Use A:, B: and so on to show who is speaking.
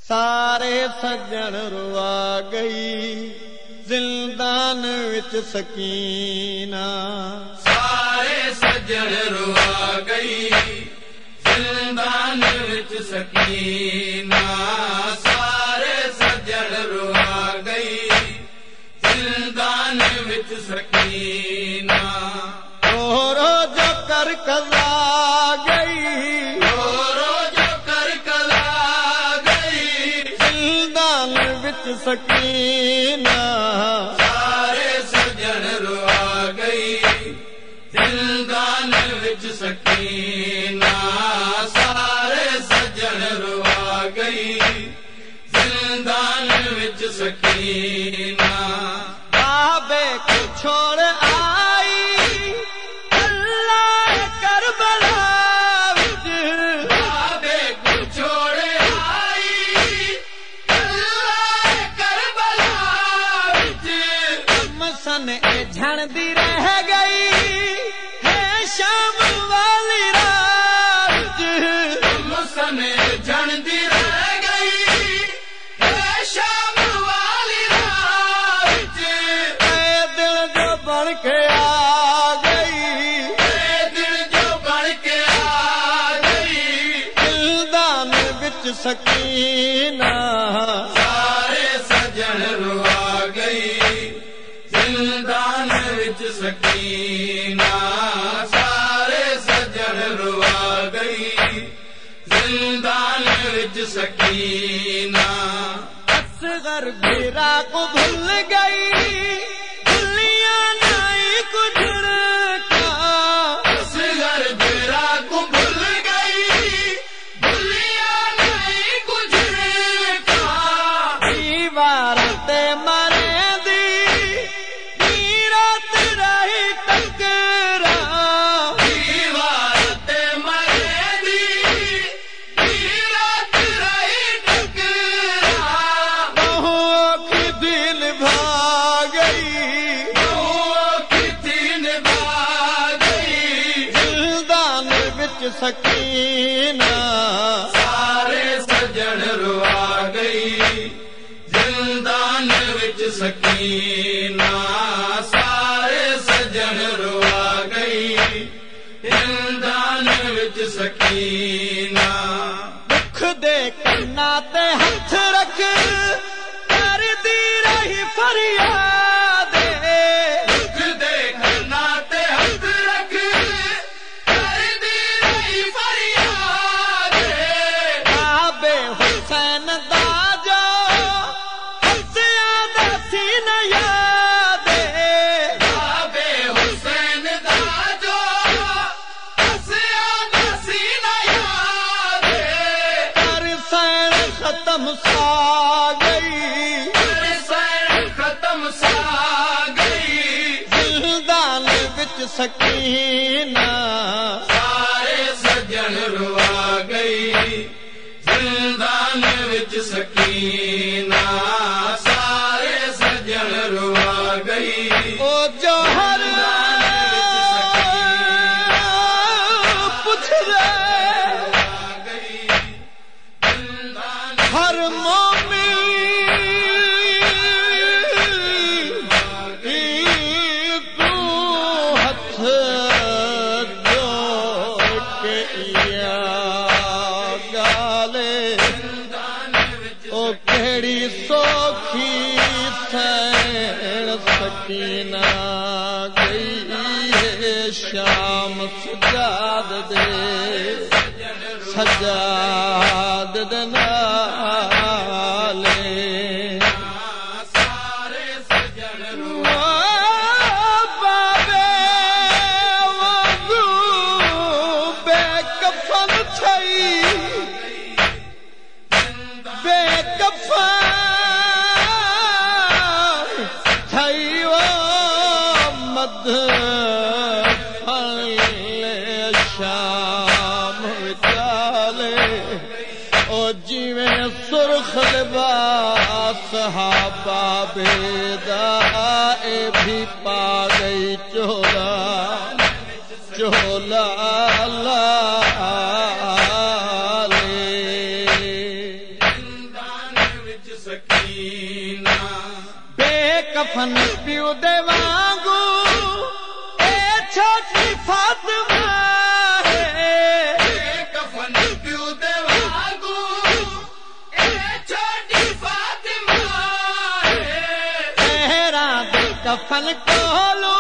A: सारे सज्जन रुआ गई जिंदान विच सकीना।
B: सारे सज्जन रुआ गई जिंदान विच सकीना। सारे सज्जन रुआ गई जिंदान विच सकीना।
A: रो रो जो कर कला गई,
B: रो रो जो कर कला गई
A: जिंदान विच सकीना।
B: सारे सज्जन रुआ गई जिंदान विच सकीना। सारे सज्जन रुआ गई जिंदान विच सकीना।
A: बाबे को छोड़ आई अल्लाह करबला विच।
B: बाबे को छोड़ आई अल्लाह करबला विच।
A: मसन झड़दी रह गई है शाम वाली रात।
B: मसन झड़दी रह गई है शाम वाली रात।
A: ऐ दिल जो बन के आ गई,
B: ए दिल जो बन के आ गई
A: दिलदान विच सकीना।
B: सारे सज्जन रुआ गई जिंदान विच सकीना। सारे सज्जन रुआ गई जिंदान विच सकीना।
A: असगर भिरा को भूल गई भूलिया नहीं गुजर का।
B: असगर भिरा को भूल गई भूलिया नहीं गुजरे का।
A: दीवार ते मरे दी नीरत रही टकरा।
B: दीवार ते मरे दी रात रही टकरा।
A: बहुओं की दिल भाग गई
B: बहुओं की तीन भाग गई
A: दिलदान विच सकीना।
B: सारे सज्जन रुआ गई जिंदान विच सकीना। सारे सज्जन रुआ गई जिंदान विच सकीना।
A: दुख दे कन्ना ते हथ रख कर दी रही फरियाद।
B: दुख देखना ते हथ रख कर दी रही फरियाद।
A: बाबे हुसैन दा जो हसिया दा सीन याद।
B: बाबे हुसैन दा जो हसिया दा सीना याद।
A: कर सैन खत्म सा गई
B: सैन खत्म सा गई
A: दिलदान विच सकीना।
B: सारे सज्जन रुआ गई जिंदान विच सकीना। सारे सज्जन रुआ गई
A: ओ जौहर पुछ रे हर मोमिन तू हथ जोड़ के या गाले। ओ केड़ी सौखी सैन सकीना गई है शाम सजाद दे सजाद दे नाले।
B: सारे सज्जन
A: बाबे वांगू बेकफन छई बेकफन छई वो मद फले शाम विचाले। ओ जिवें सुर्ख लिबास सहाबा बेदा ए भी पा गई चोला चोला लाले।
B: मदीना
A: बेकफन पियो दे वांगू ए छोटी फातिमा
B: कफन पियो दे वांगू ए छोटी फातिमा
A: तेरा दे कफन कोलू